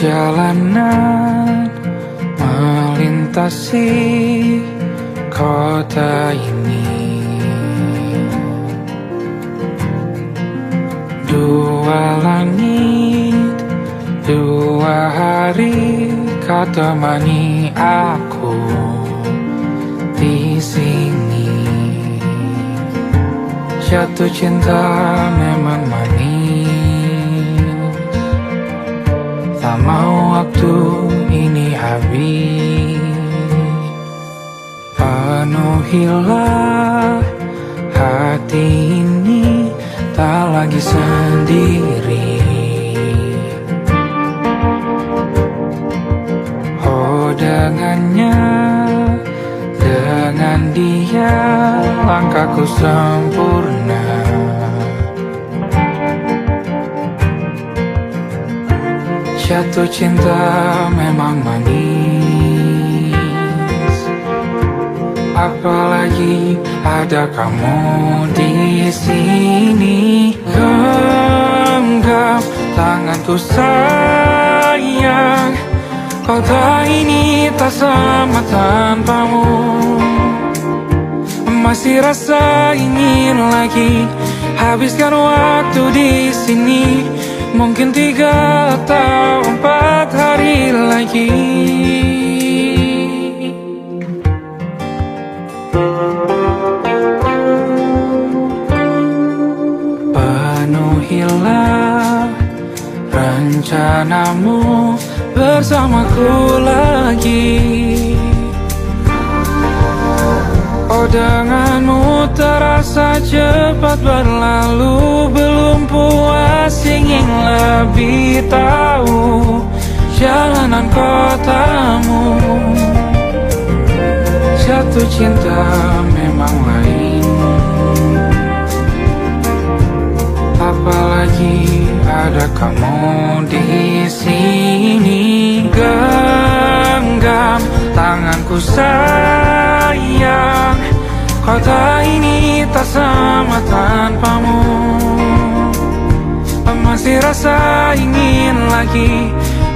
Perjalanan melintasi kota ini, dua langit, dua hari kau temani aku di sini. Jatuh cinta memang manis, tak mau waktu ini habis. Penuhilah hati ini, tak lagi sendiri. Oh dengannya, dengan dia langkahku sempurna. Jatuh cinta memang manis, apalagi ada kamu di sini. Genggam tanganku sayang, kota ini tak sama tanpamu. Masih rasa ingin lagi habiskan waktu di sini. Mungkin 3 atau 4 hari lagi. Penuhilah rencanamu bersamaku lagi. Oh denganmu terasa cepat berlalu, belum puas ingin lebih tahu jalanan kotamu. Jatuh cinta memang lain, apalagi ada kamu di sini. Genggam tanganku sayang, kota ini tak sama tanpamu. Masih rasa ingin lagi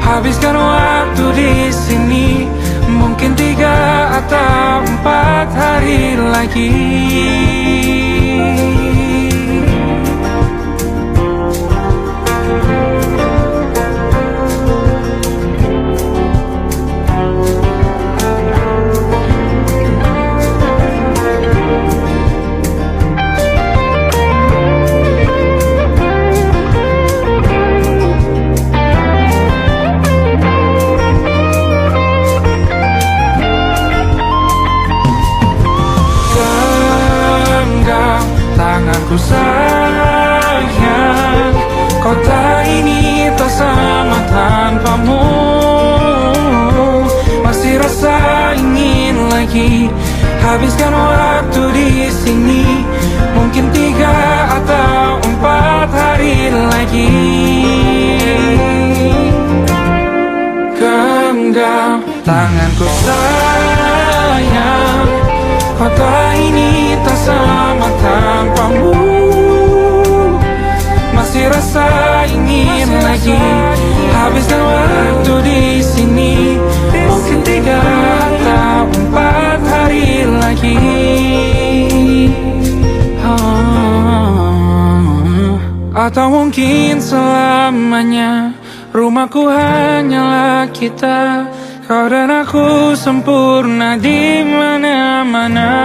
habiskan waktu di sini. Mungkin 3 atau 4 hari lagi. Tanganku sayang, kota ini tak sama tanpamu. Masih rasa ingin lagi habiskan waktu di sini. Mungkin 3 atau 4 hari lagi. Genggam tanganku sayang, kota ini tak sama tanpamu. Masih rasa ingin lagi habiskan waktu di sini. Mungkin 3 atau 4 hari lagi. Atau mungkin selamanya. Rumahku hanyalah kita, kau dan aku sempurna di mana-mana.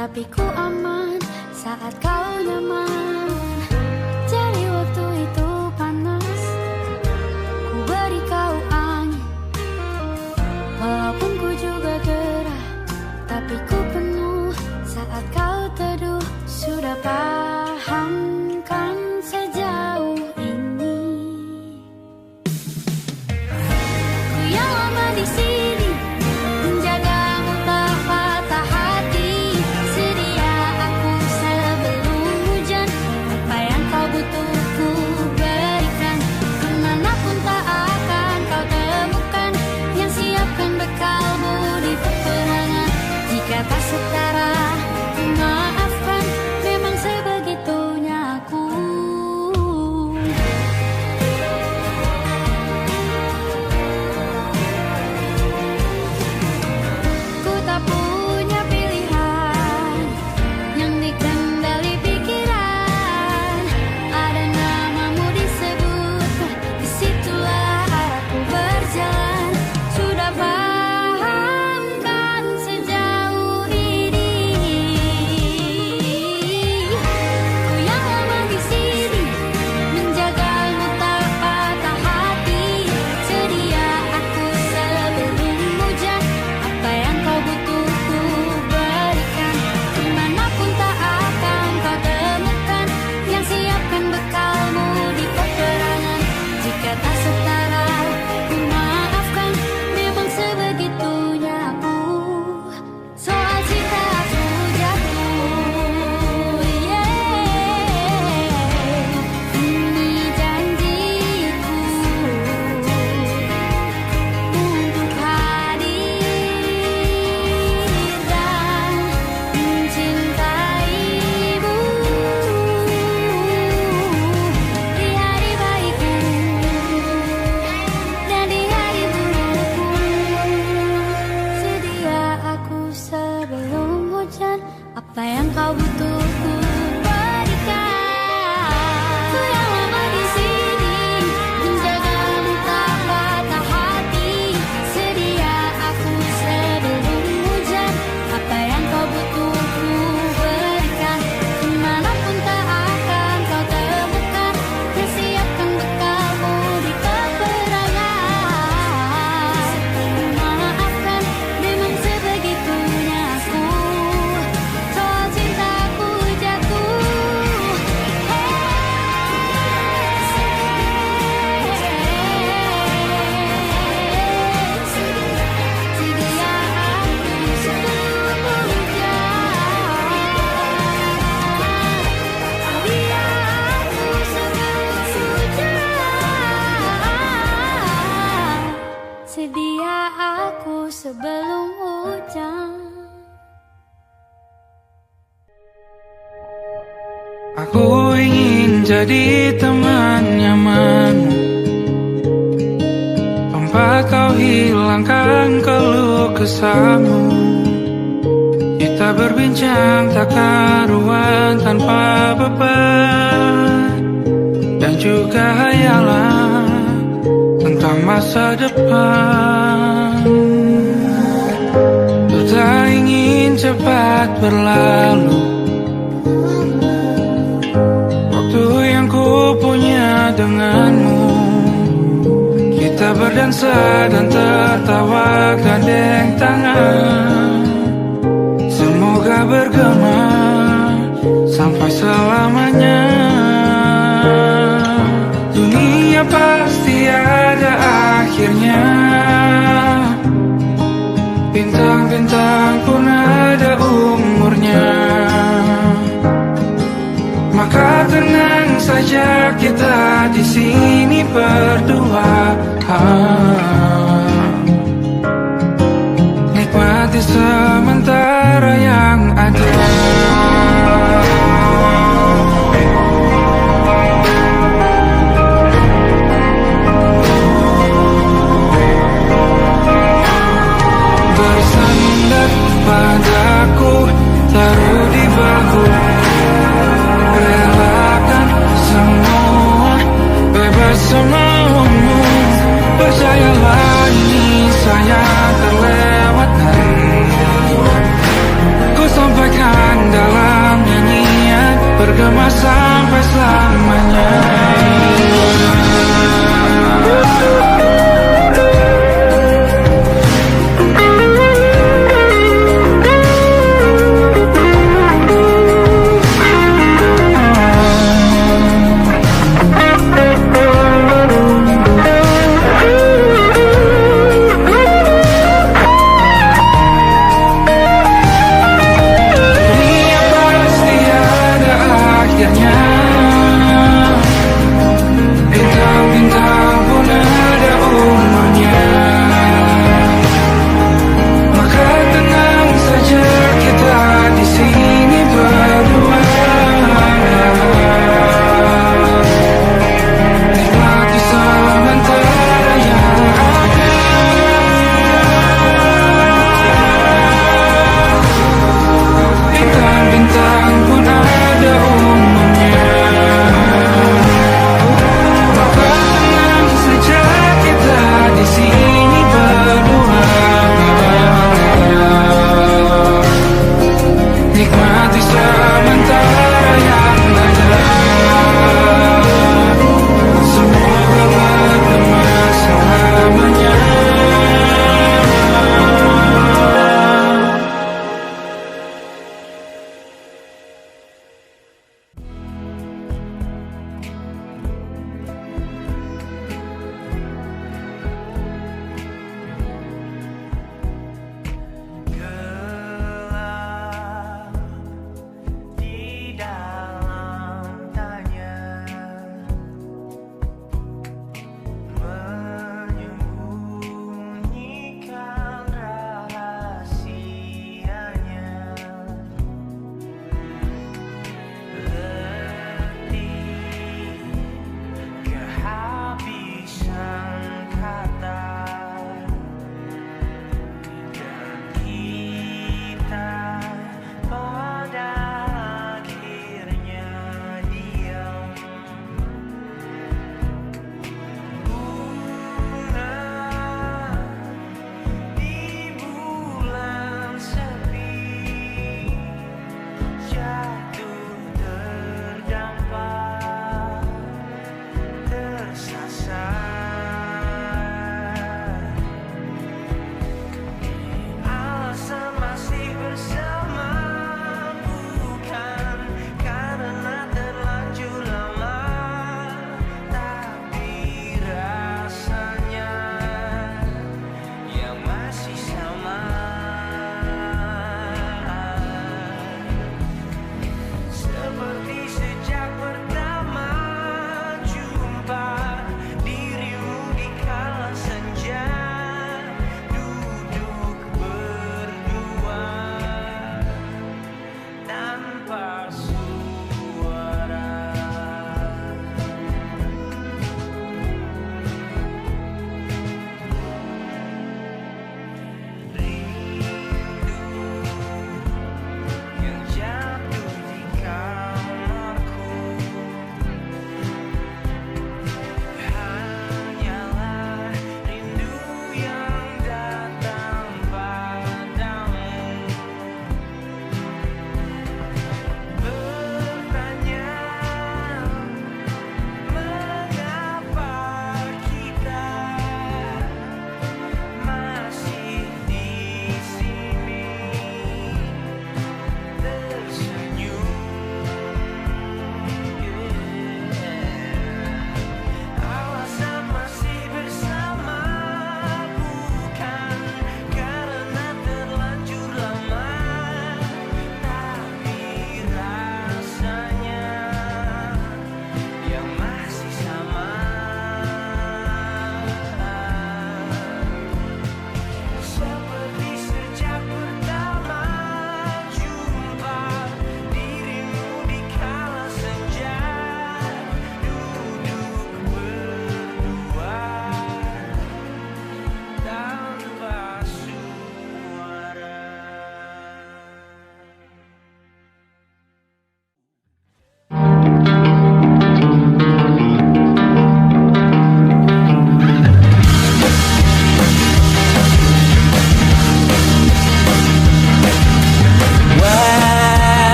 Tapi ku aman saat kau nyaman. Jadi waktu itu panas, ku beri kau angin. Walaupun ku juga gerah, tapi ku penuh saat kau teduh Aku ingin jadi teman nyamanmu, tempat kau hilangkan keluh kesahmu. Kita berbincang tak karuan tanpa beban, dan juga hayalan tentang masa depan. Ku tak ingin cepat berlalu waktu yang ku punya denganmu. Kita berdansa dan tertawa gandeng tangan. Semoga bergema sampai selamanya. Dunia pasti ada akhirnya, bintang-bintang pun ada umurnya. Maka tenang saja kita di sini berdua. Nikmati sementara yang ada. Bersandar padaku, taruh di bahu, relakan semua, bebas semaumu. Percayalah ini saya terlewatkan. Ku sampaikan dalam nyanyian, bergema sampai selamanya.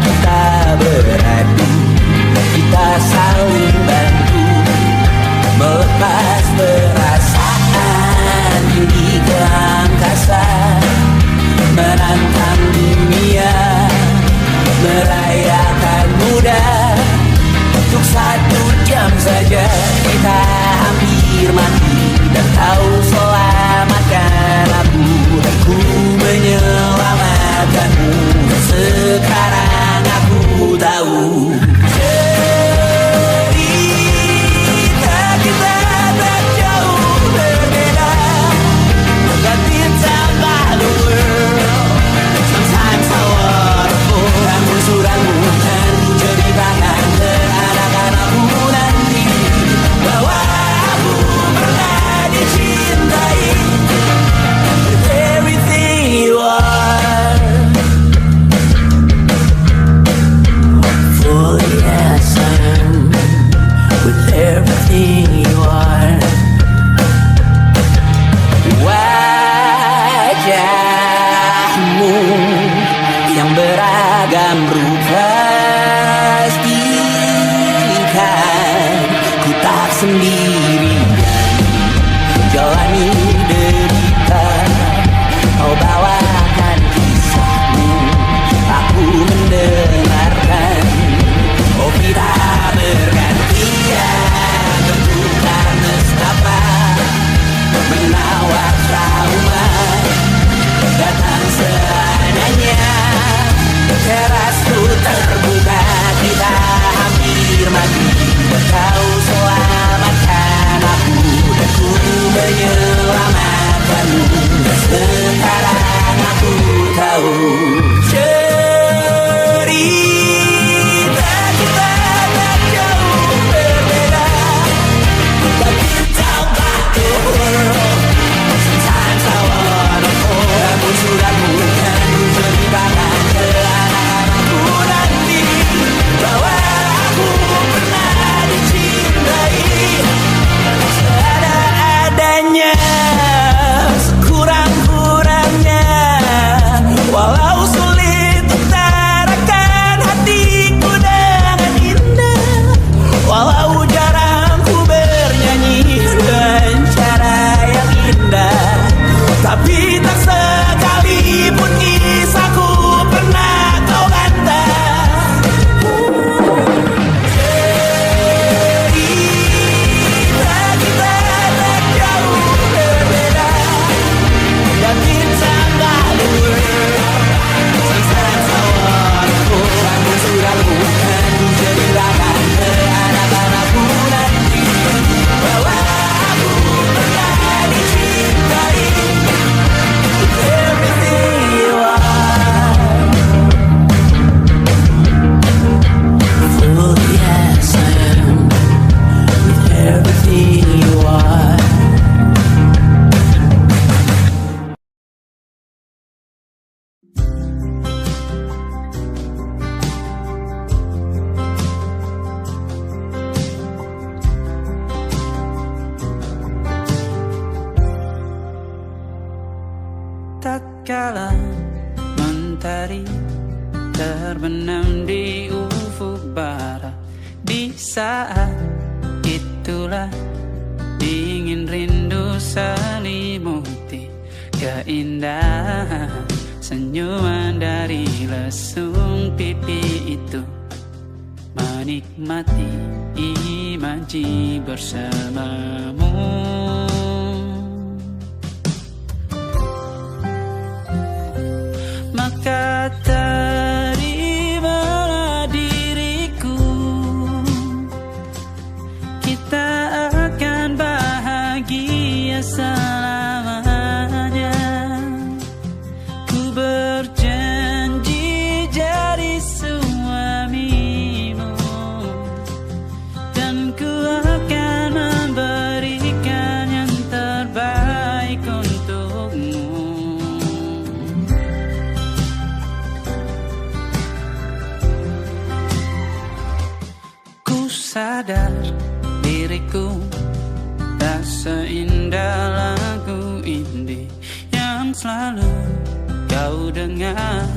kita beradu, kita saling bantu, melepas perasaan tinggi ke angkasa, menantang dunia, merayakan muda. Untuk 1 jam saja kita hampir mati, dan kau selamatkan aku, dan ku menyelamatkanmu. Sekarang aku tahu cerita kita tak jauh berbeda. But it's about the world. Sometimes I waterfall. Ramu-ramu dan ku ceritakan ke anak-anakku nanti bahwa aku pernah dicintai with everything you are. Fully as I am, with everything you are. Wajahmu yang beragam rupa pastikan ku tak sendirian jalani derita. Kau bawakan kisahmu, aku mendengarkan. Oh kita bergantian bentukan nestapa, menawar trauma datang seadanya. Terasku terbuka, kita hampir mati, kau selamatkan aku, dan ku menyelamatkanmu. Sekarang aku tahu cerita kita tak jauh berbeda. But it's about the world. Sometimes I wanna fall. Namun sudah bukan ku ceritakan ke anak-anakku nanti bahwa aku pernah dicintai seadanya, sekurang-kurangnya. Walau sulit utarakan hatiku dengan indah, walau jarang ku bernyanyi dengan cara yang indah, tapi tak sekalipun kisahku pernah kau bantah. Cerita kita tak jauh berbeda, dan kita nggak luar. Sometimes I wanna go. Namun sudah bukan ku ceritakan ke anak-anakku nanti bahwa aku pernah dicintai with everything you are. Fully as I am, with everything you are. Tatkala mentari terbenam di ufuk barat, di saat itulah dingin rindu selimuti keindahan senyuman dari lesung pipi itu, menikmati imaji bersamamu. Maka terimalah diriku, kita akan bahagia selamanya. Ku berjanji jadi suamimu, dan ku akan memberikan yang terbaik untukmu. Sadar diriku tak seindah lagu indie yang selalu kau dengar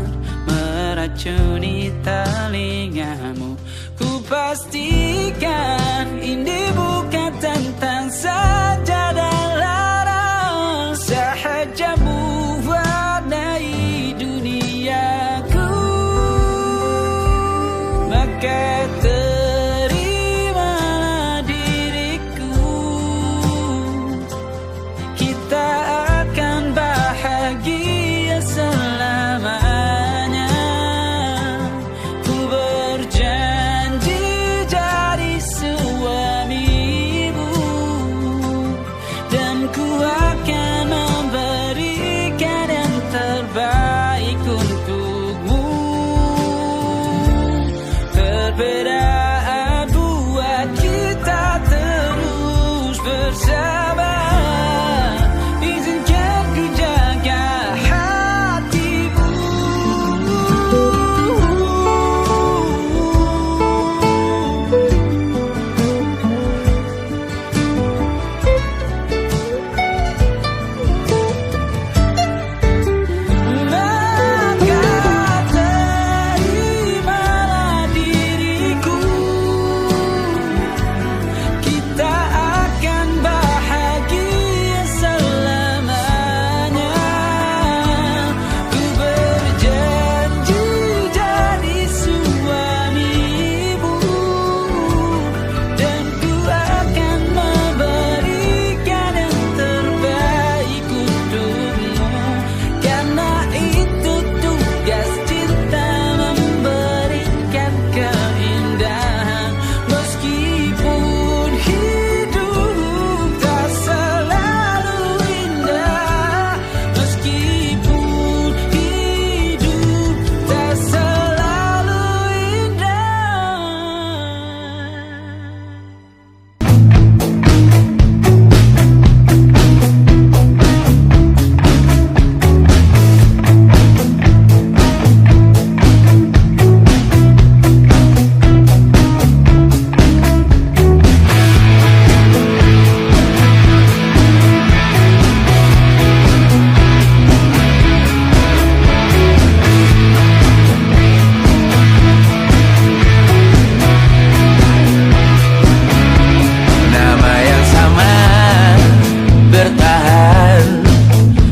meracuni telingamu. Ku pastikan ini bukan tentang saja dan larang, sahaja mewarnai duniaku. Maka terimalah diriku, kita akan bahagia selamanya. Ku berjanji jadi suamimu, dan ku akan memberikan yang terbaik untukmu. Perbedaan buat kita terus bersama. Izinkan ku jaga hatimu. Maka terimalah diriku, kita akan bahagia selamanya. Ku berjanji jadi suamimu, dan ku akan memberikan yang terbaik untukmu. Karena itu tugas cinta, memberikan keindahan. Meskipun hidup tak selalu indah, meskipun hidup tak selalu indah. Nama yang sama bertahan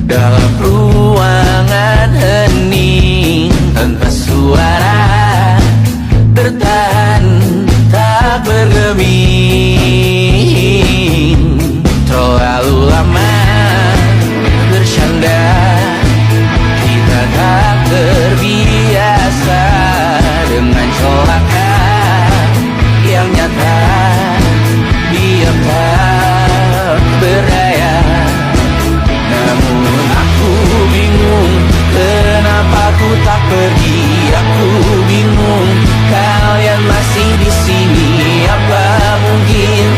dalam ruangan hening tanpa suara, bertahan tak bergeming. Terlalu lama bersandar, kita tak terbiasa dengan celaka yang nyata. Diam tak berdaya, namun aku bingung kenapa ku tak pergi. Aku bingung kalian masih di sini. Apa mungkin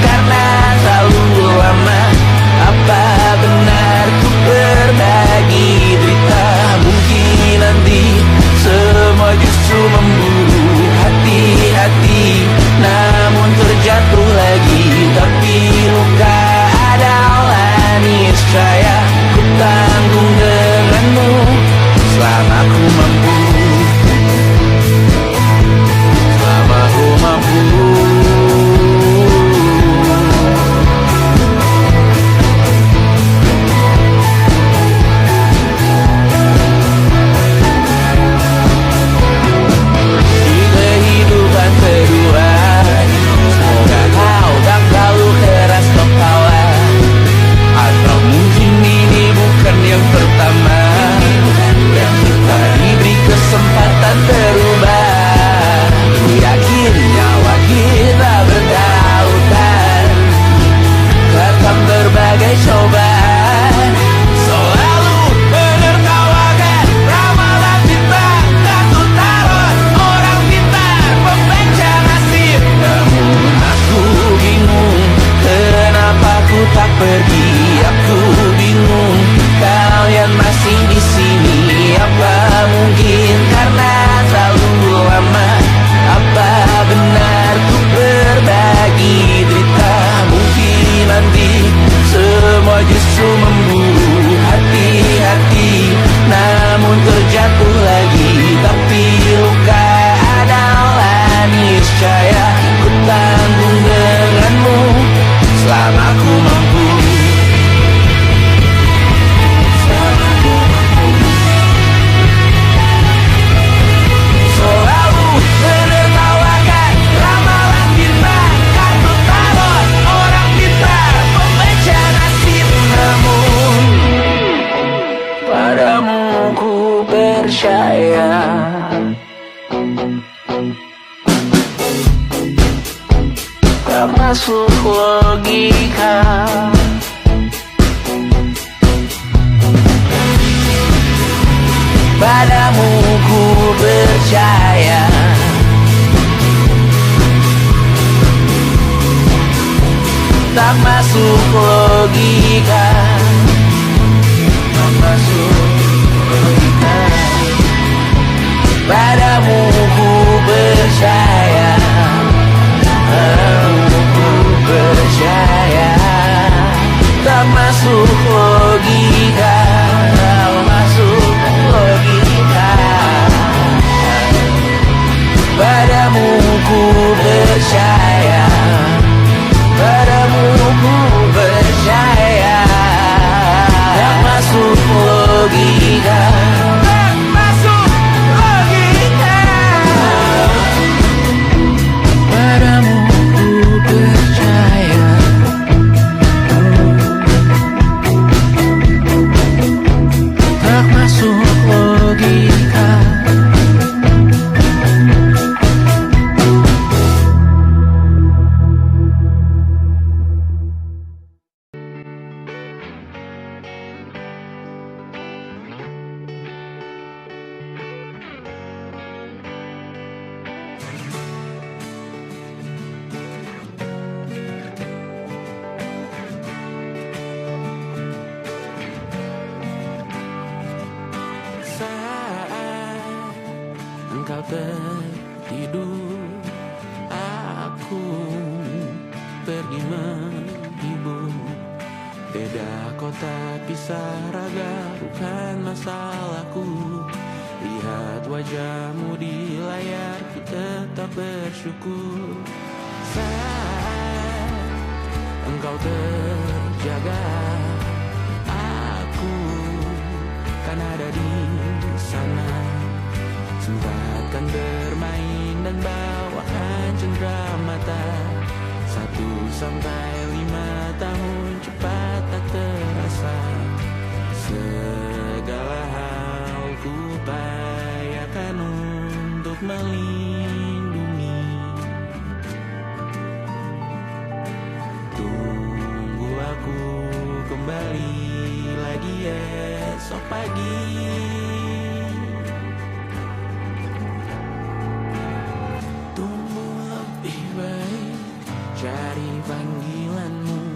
tak masuk logika. Padamu ku percaya, tak masuk logika, tak masuk logika. Padamu ku percaya, padamu ku percaya, tak masuk logika, tak masuk logika. Padamu ku percaya, padamu ku percaya, tak masuk logika, tak masuk logika. Padamu ku percaya, tak masuk logika. Saat engkau tertidur, aku pergi menghibur. Beda kota pisah raga bukan masalahku. Lihat wajahmu di layar, ku tetap bersyukur. Saat engkau terjaga, aku kan ada di sana. Sempatkan bermain dan bawakan cendera mata. 1-5 tahun cepat tak terasa. Segala hal ku upayakan untuk melindungi. Tunggu aku kembali lagi esok pagi. Tumbuh lebih baik, cari panggilanmu,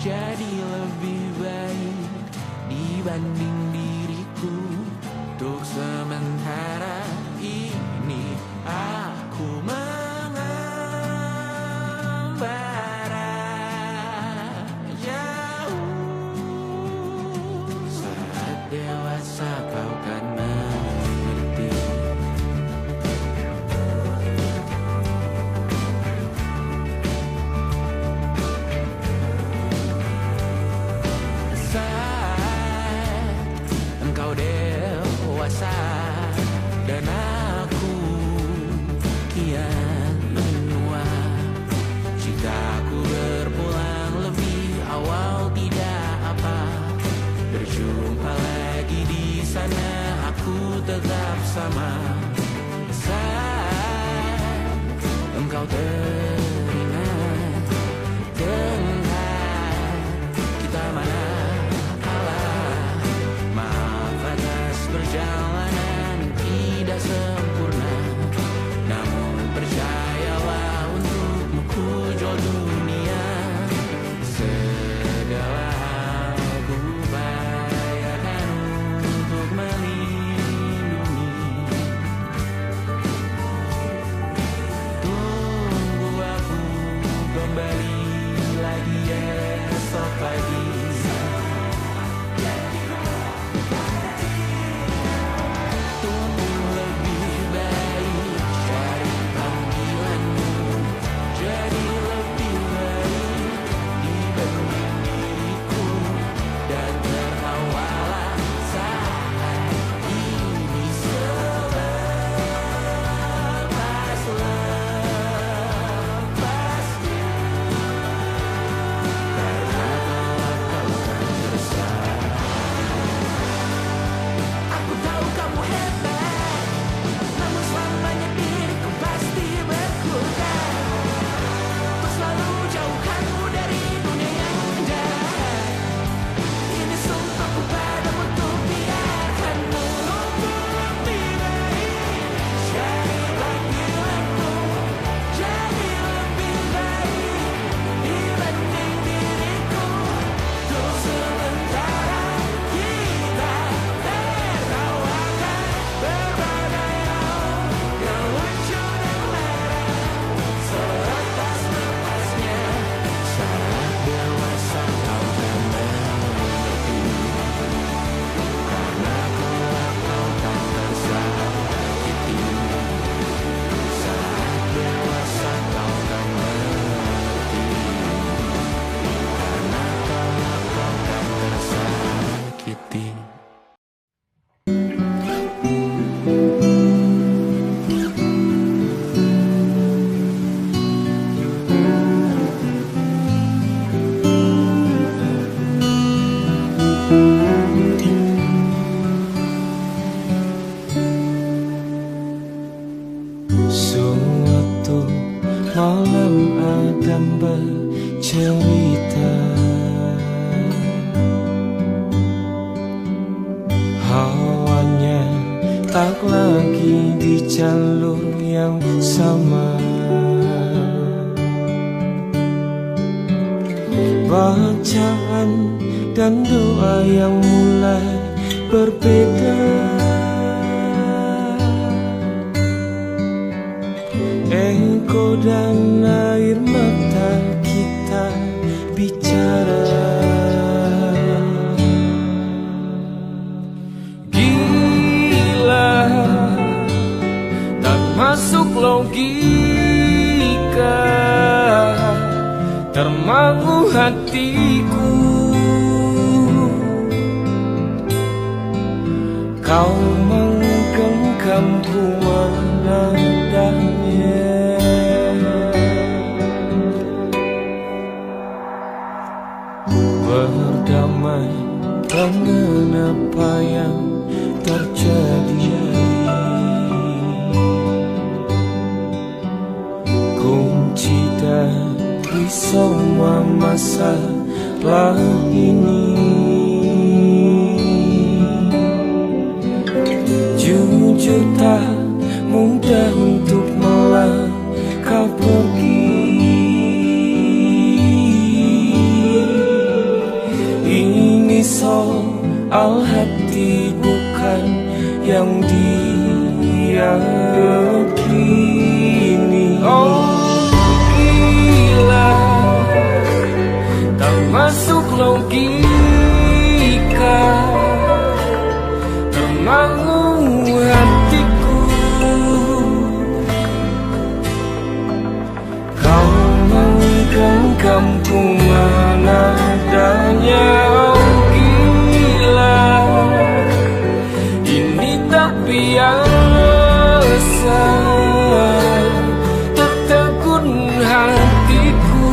jadi lebih baik dibanding diriku. Untuk sementara ini aku mengembara jauh. Saat dewasa kau kan mengerti. Saat engkau dewasa dan aku kian menua. Jikaku berpulang lebih awal tidak apa. Berjumpa lagi di sana, aku tetap sama. Saat engkau teringat tentang kita mana kalah. Maaf atas perjalanan tidak sempurna, namun percayalah untukmu ku jual dunia. Segala hal ku upayakan untuk melindungi. Tunggu malam Adam bercerita. Hawanya tak lagi di jalur yang sama. Bacaan dan doa yang mulai berbeda. Engkau dan air mata kita bicara. Gila, tak masuk logika, termangu hatiku. Kau menggenggamku menadanya. Berdamai dengan apa yang terjadi. Kunci dari semua masalah ini. Jujur tak mudah untuk melangkah pergi. Ini soal hati bukan yang diyakini. Oh gila, tak masuk logika, termangu hatiku. Kau menggenggamku menadanya. Oh gila, ini tak biasa, tertegun hatiku.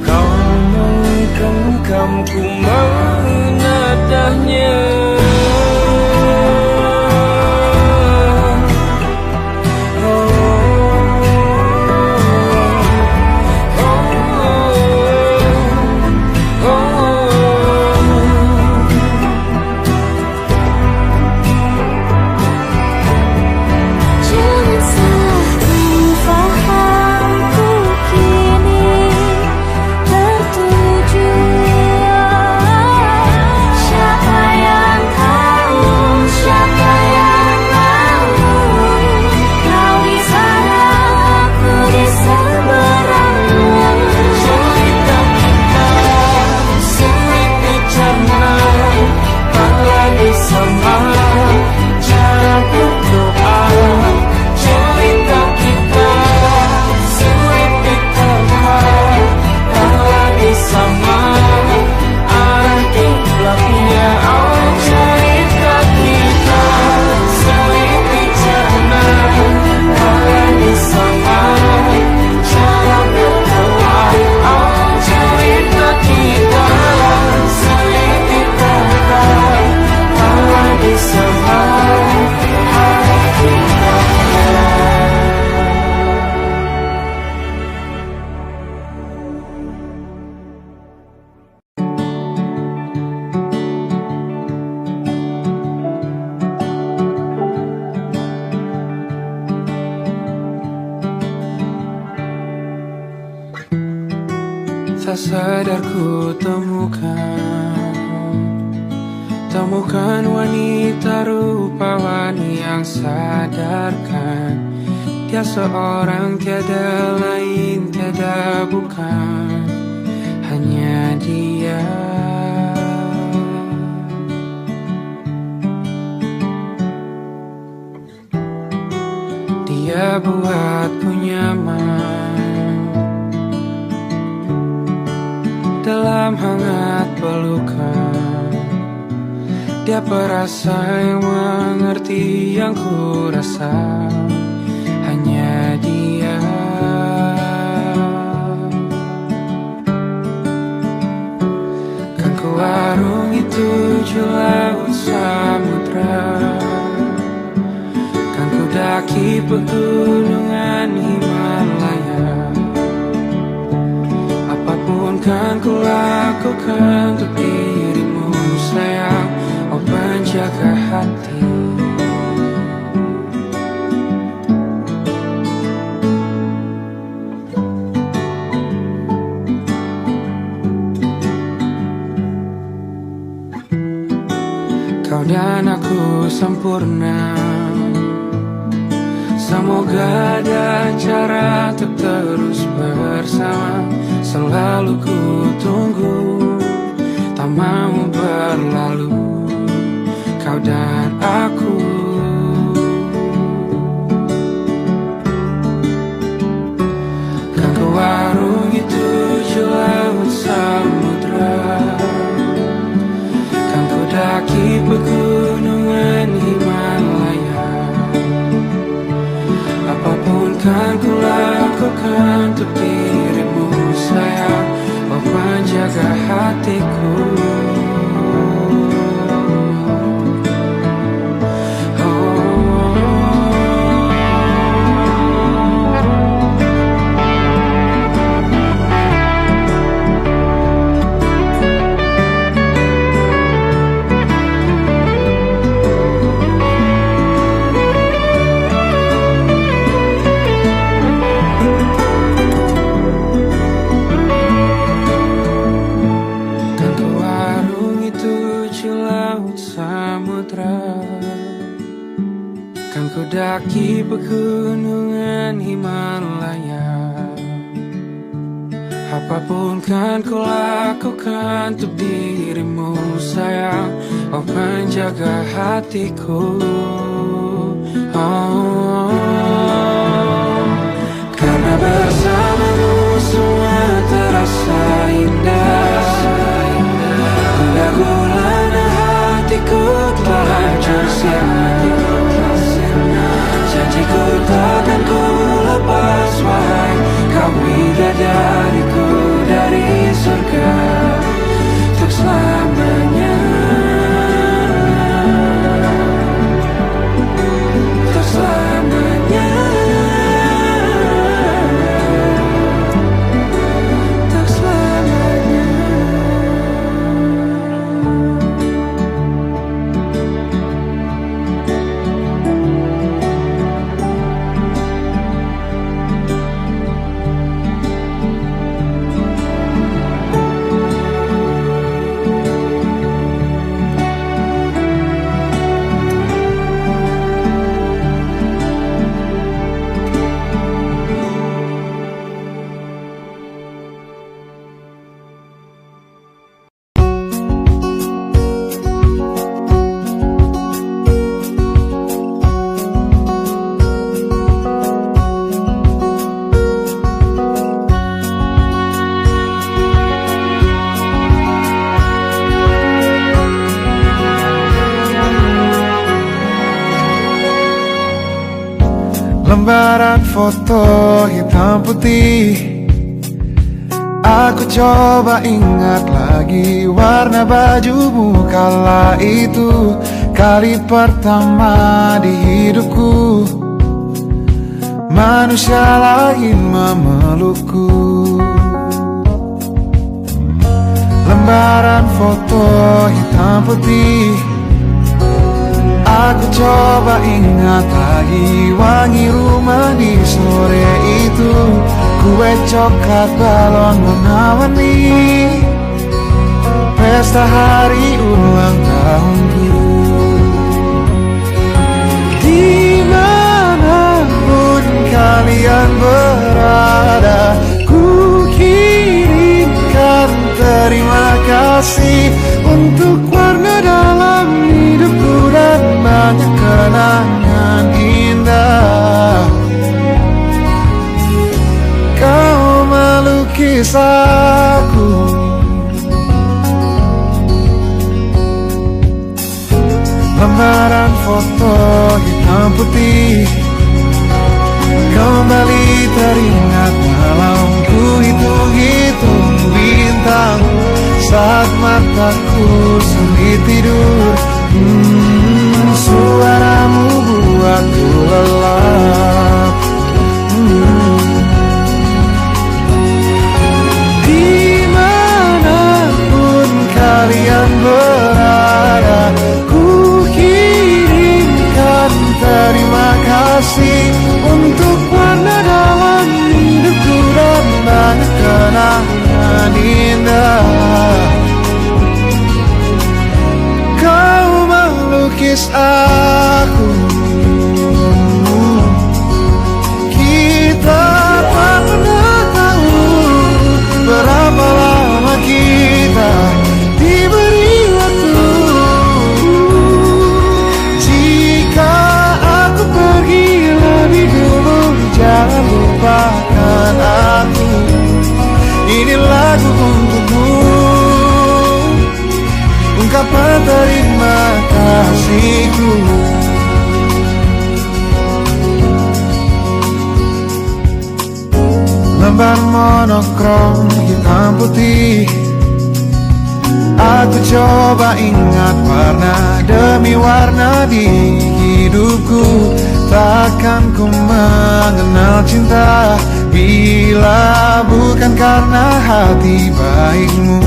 Kau menggenggamku menadanya. Tak sadar ku temukan wanita rupawani yang sadarkan dia seorang, tiada lain, tiada bukan, hanya dia. Dia buatku nyaman dalam hangat pelukan. Dia perasa yang mengerti yang ku rasa, hanya dia. Kan ku arungi 7 laut samudra, kan ku daki pegunungan Himalaya. Apapun kan ku lakukan untuk dirimu sayang, oh penjaga hati. Kau dan aku sempurna, semoga ada cara untuk terus bersama. Selalu ku tunggu, tak mau berlalu, kau dan aku. Kan ku warungi 7 laut samudra, kan ku daki pegunungan Himalaya. Apapun kan ku lakukan untuk dirimu sayang, oh penjaga hatiku. Kan ku daki pegunungan Himalaya. Apapun kan ku lakukan untuk dirimu sayang, oh penjaga hatiku. Oh, karena bersamamu semua terasa indah. Gundah gulana hatiku telah hancur sia-sia. Janjiku takkan ku lepas, wahai kau bidadariku dari surga untuk selamanya, untuk selamanya, untuk selamanya. Lembaran foto hitam putih, aku coba ingat lagi warna bajumu kala itu. Kali pertama di hidupku manusia lain memelukku. Lembaran foto hitam putih, aku coba ingat lagi wangi rumah di sore itu. Kue coklat balon warna-warni, pesta hari ulang tahunku. Dimanapun kalian berada, ku kirimkan terima kasih untuk warna dalam hidupku dan banyak kenangan indah. Kau melukis aku, lembaran foto hitam putih, kembali teringat malamku hitung-hitung bintang saat mataku sulit tidur. Suaramu buatku lelah. menangis aku. Kita tak pernah tahu berapa lama kita diberi waktu. Jika aku pergi lebih dulu, jangan lupakan aku. Ini lagu untukmu, ungkapan terima kasihku. Lembar monokrom hitam putih, aku coba ingat warna demi warna di hidupku. Takkan ku mengenal cinta bila bukan karena hati baikmu.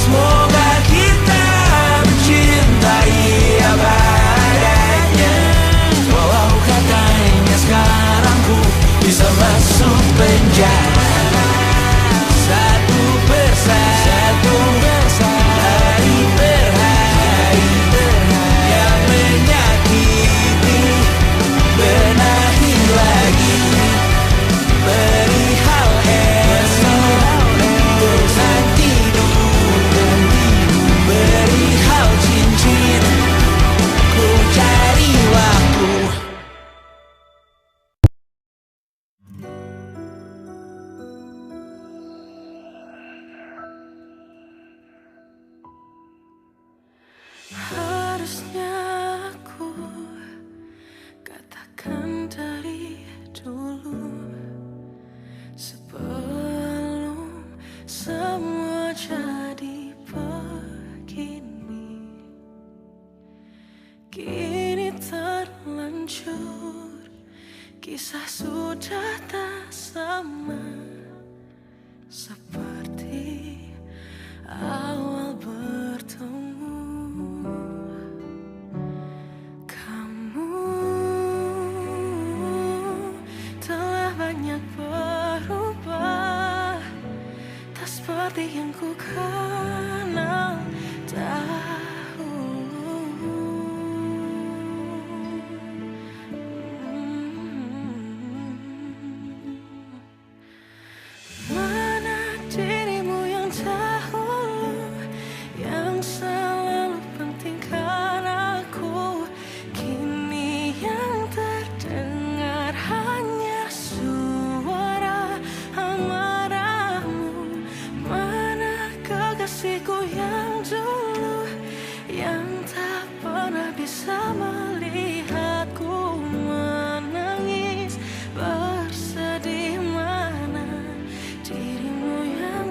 Semoga kita mencintai Kisah sudah tak sama seperti awal bertemu. Kamu telah banyak berubah, tak seperti yang ku kenal dahulu. Mana dirimu yang dahulu, yang selalu pentingkan aku, kini yang terdengar hanya suara amarahmu. Mana kekasihku yang dulu, yang tak pernah bisa melihatku menangis bersedih. Mana dirimu yang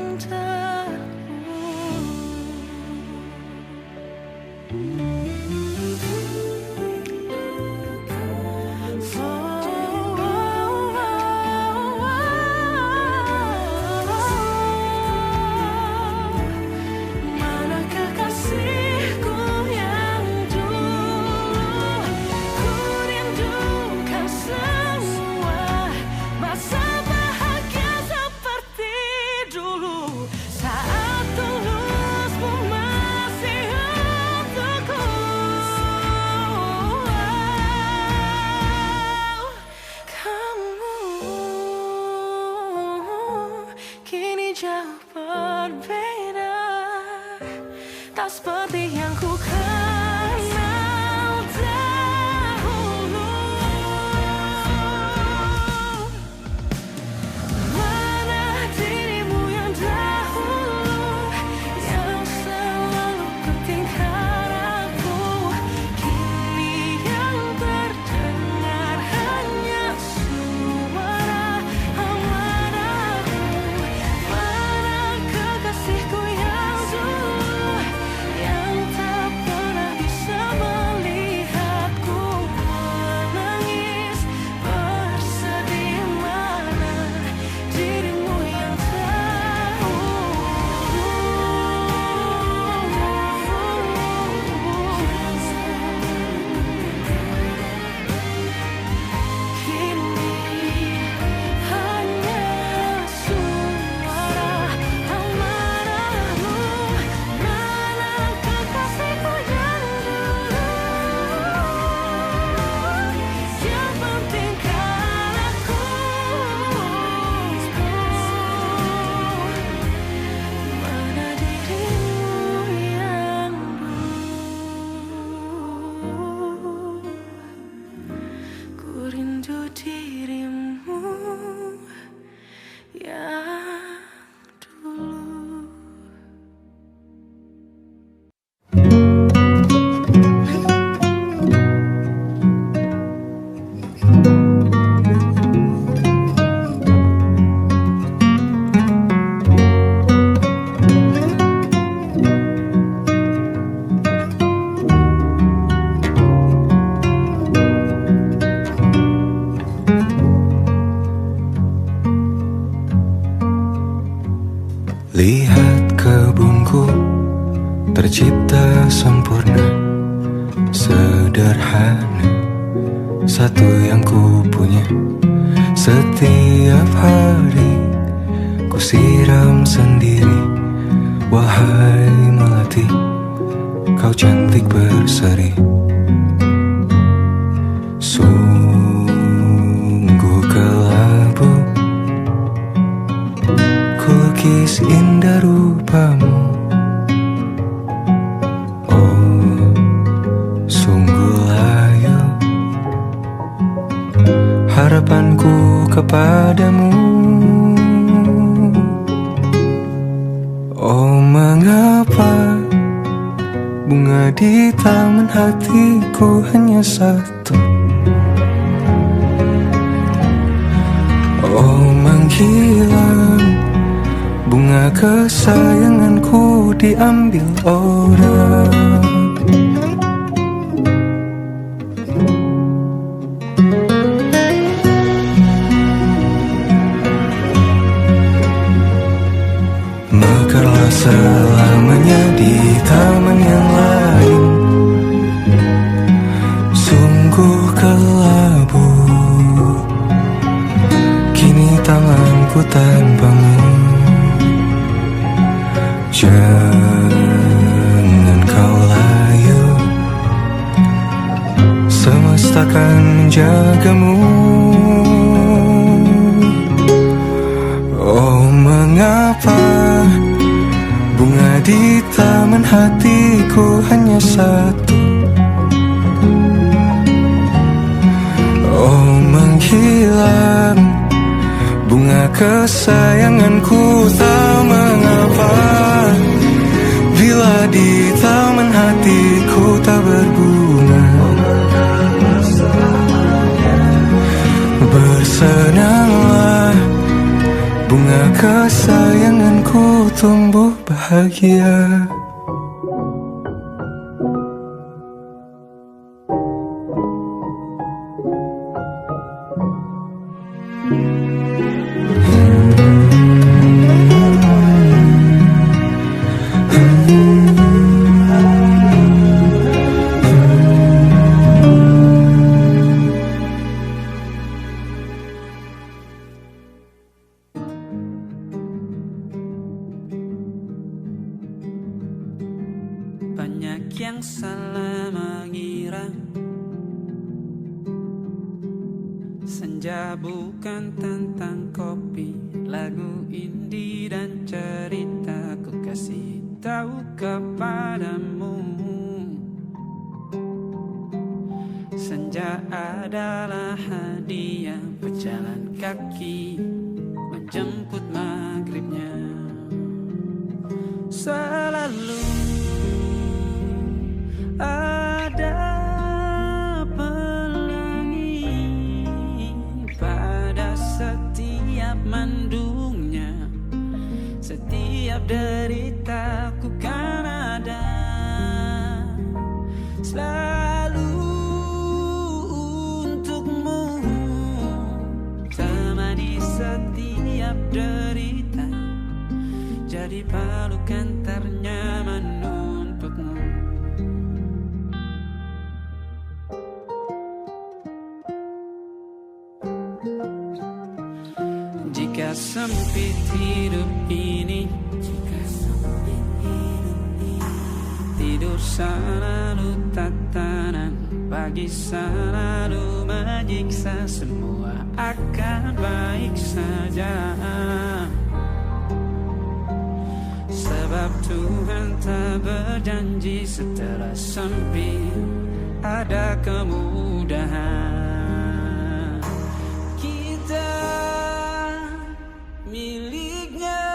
mana kekasihku yang dulu, ku rindukan semua masa bahagia seperti dulu, saat tulusmu masih untukku. Kamu kini jauh berbeda, tak seperti yang ku kenal dahulu. Mana dirimu yang dahulu, yang selalu pentingkan aku, kini yang terdengar hanya suara amarahmu. Mana kekasihku yang dulu, yang tak pernah bisa melihatku menangis bersedih. Mana dirimu yang kini hanya suara amarahmu. Mana kekasihku yang dulu, yang pentingkan aku, mana dirimu yang dulu, ku rindu dirimu yang dulu. Lihat kebunku tercipta sempurna, sederhana, satu yang ku punya. Setiap hari ku siram sendiri. Wahai melati, kau cantik berseri. Sungguh kelabu kulukis indah rupamu. Oh, sungguh layu harapanku kepadamu. Oh, mengapa bunga di taman hatiku hanya satu? Oh, menghilang bunga kesayanganku diambil orang. tak selamanya di taman yang lain. Sungguh kelabu kini tanganku tanpamu. Jangan kau layu, semesta akan menjagamu. Oh, mengapa bunga di taman hatiku hanya satu? Oh, menghilang bunga kesayanganku, tak mengapa bila di taman hatiku tak berbunga. Bersenanglah bunga kesayanganku tumbuh bahagia. Banyak yang salah mengira senja bukan tentang kopi, lagu indie dan cerita. Ku kasih tahu kepadamu, senja adalah hadiah berjalan kaki menjemput maghribnya. Selalu ada pelangi pada setiap mendungnya, setiap deritaku kan ada selalu untukmu, temani setiap derita, jadi pelukan ternyaman untukmu. Jika sempit hidup ini, tidur selalu tatanan, pagi selalu menyiksa, semua akan baik saja. Sebab Tuhan tak berjanji setelah sempit ada kemudahan. Kita miliknya,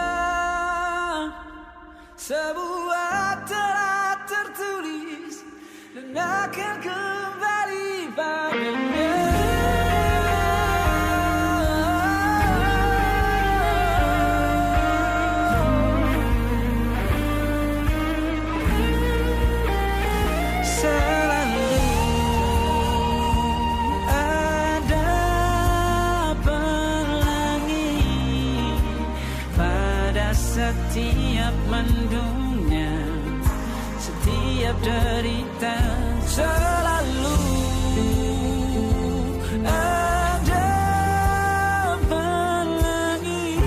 sebuah telah tertulis dan akan kembali padanya. Selalu ada pelangi pada setiap mendungnya, setiap derita. Selalu ada pelangi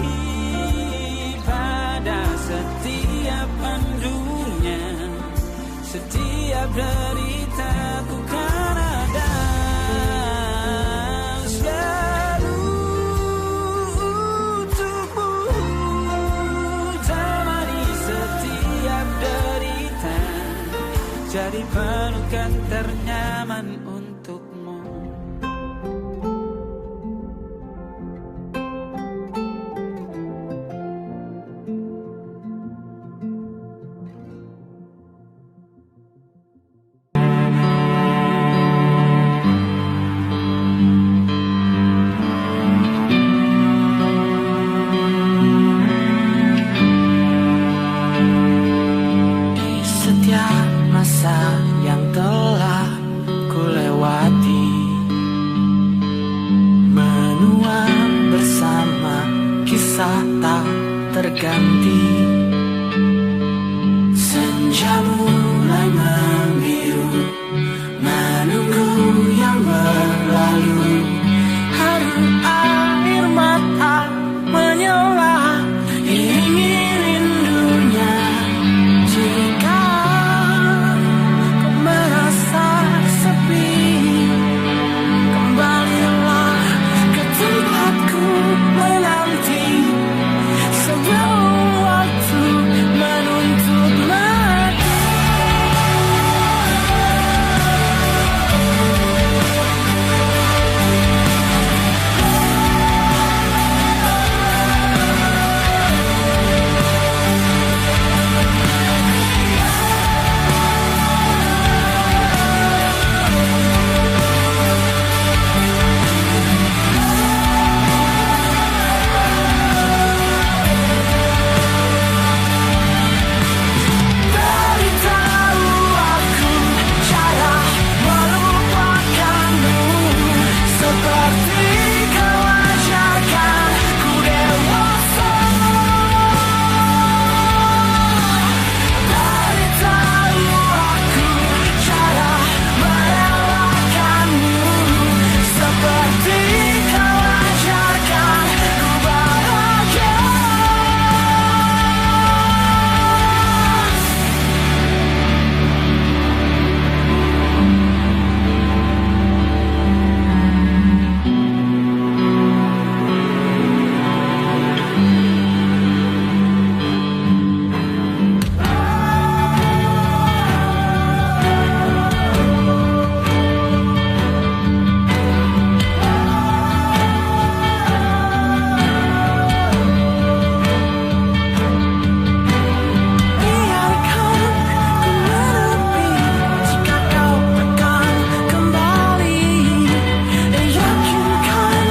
pada setiap mendungnya, setiap deritaku kan ada selalu untukmu, temani setiap derita, jadi pelukan ternyaman untukmu. terganti senja mulai membiru, menunggu yang berlalu. Haru air mata menyala, iringi rindunya. Jika kau merasa sepi, kembalilah ke tempatku menanti sebelum waktu menuntut mati. Beritahu aku cara melupakanmu, seperti kau ajarkan ku dewasa. Beritahu aku cara merelakanmu, seperti kau ajarkan ku bahagia. Biarkan ku menepi jika kau akan kembali. Yakinkan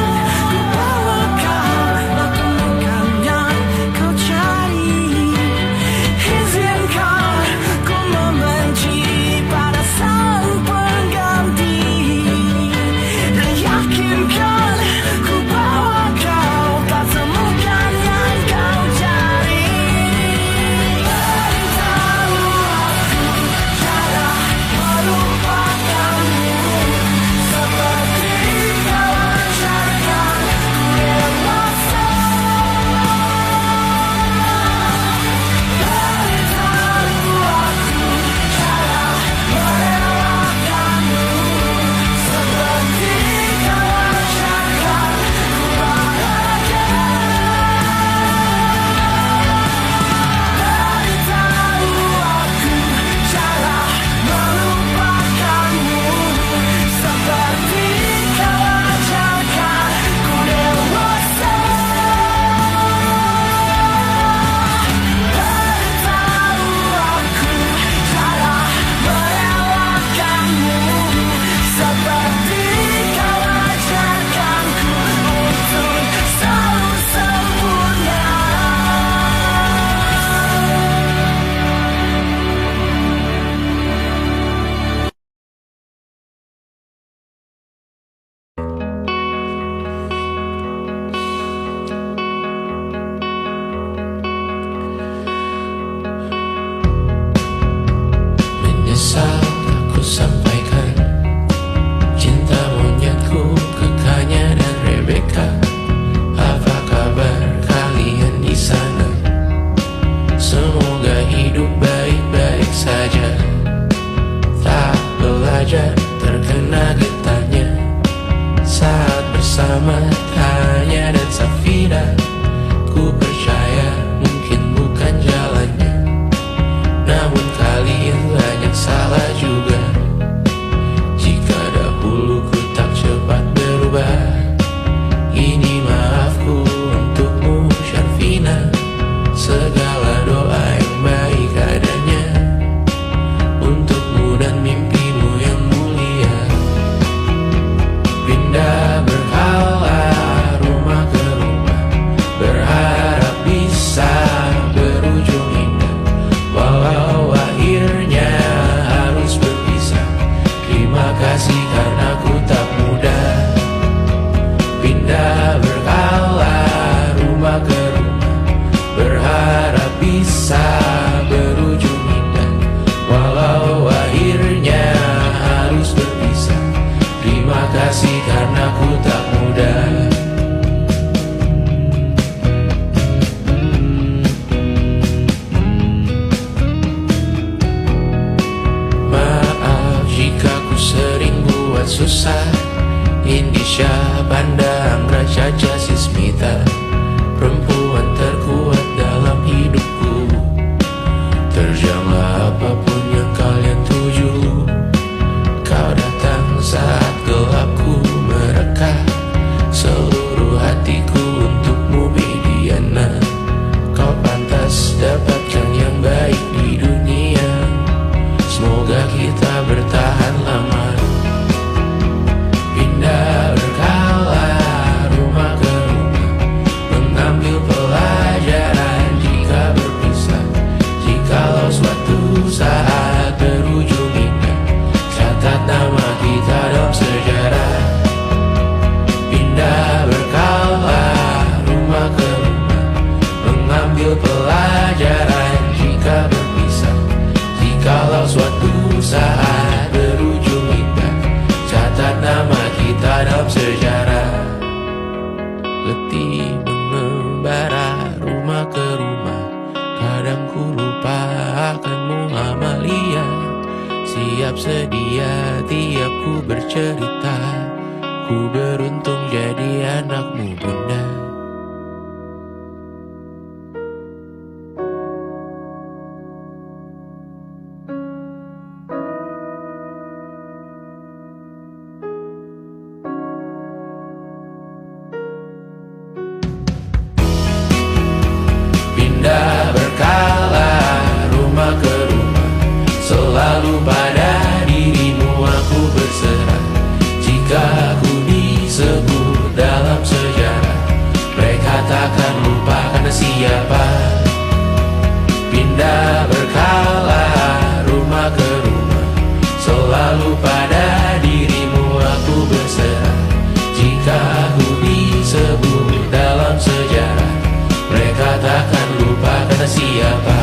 ku bahwa kau lakukan yang kau cari. Izinkan ku membenci pada sang pengganti. Yakinkan ku bahwa kau tak temukan yang kau cari. Beritahu aku cara melupakanmu, seperti kau ajarkan ku dewasa. Beritahu aku cara merelakanmu, seperti kau ajarkan ku bahagia. Beritahu aku cara melupakanmu, seperti kau ajarkan ku dewasa. Beritahu aku cara merelakanmu, seperti kau ajarkan ku untuk selalu sempurna. Menyesal aku sampaikan cinta monyetku ke Kanya dan Rebecca. Apa kabar kalian di sana? Semoga hidup baik-baik saja. Tak belajar terkena getahnya saat bersama Tanya dan Safira. Ku percaya mungkin bukan jalannya, namun kalian banyak salah juga. Jika dahulu ku tak cepat berubah, ini maafku untukmu Syarfina. Segala doa yang baik adanya untukmu dan mimpimu yang mulia. Pindah berhala rumah ke rumah, berharap letih mengembara rumah ke rumah. Kadang ku lupa akanmu Amalia. Siap sedia tiap ku bercerita. Ku beruntung jadi anakmu bunda. Pindah berkala rumah ke rumah, selalu pada dirimu aku berserah. Jika aku disebut dalam sejarah, mereka takkan lupa karena siapa. Pindah berkala rumah ke rumah, selalu pada dirimu aku berserah. Jika aku disebut dalam sejarah, mereka takkan lupa karena siapa.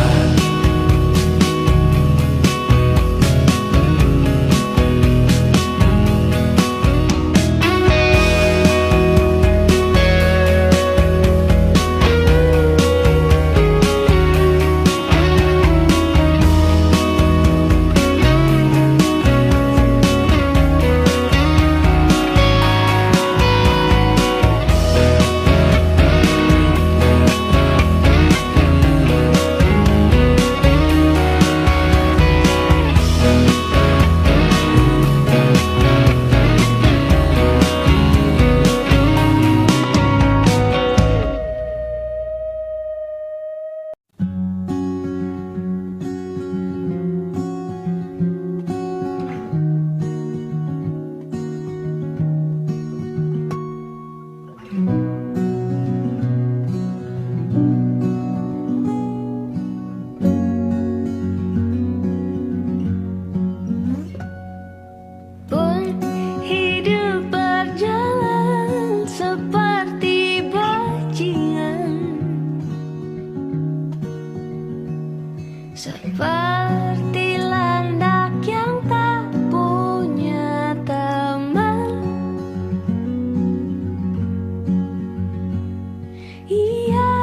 Seperti landak yang tak punya teman, ia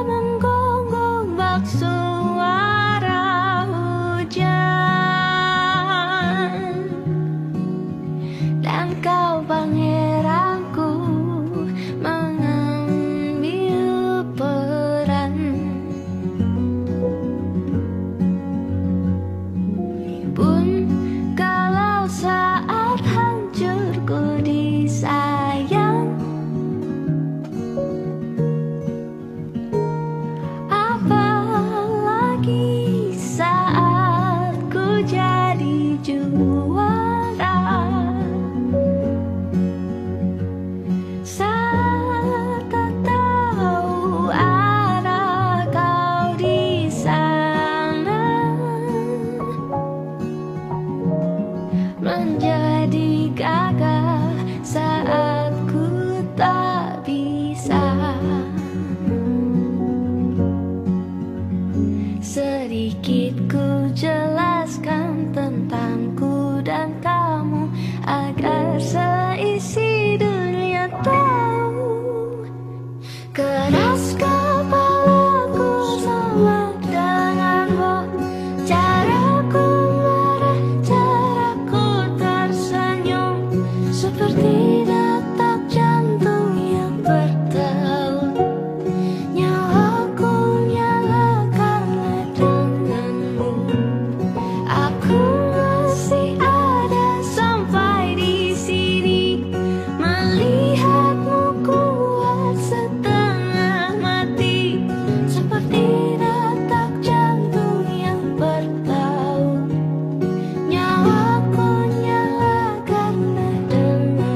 menggonggong bak suara hujan. Dan kau pangeranku mengambil peran. Pun kalau saat hancurku disayang, apalagi saat ku jadi juara. Saat tak tahu arah kau di sana, menjadi gagah saat ku tak bisa. Sedikit ku jelaskan tentangku dan kamu, agar seisi dunia tahu. Keras kepalaku sama denganmu, caraku marah, caraku tersenyum, seperti detak jantung yang bertaut. Nyawaku nyala karena denganmu. Aku masih ada sampai di sini, melihatmu kuat setengah mati, seperti detak jantung yang bertaut. Nyawaku nyala karena denganmu.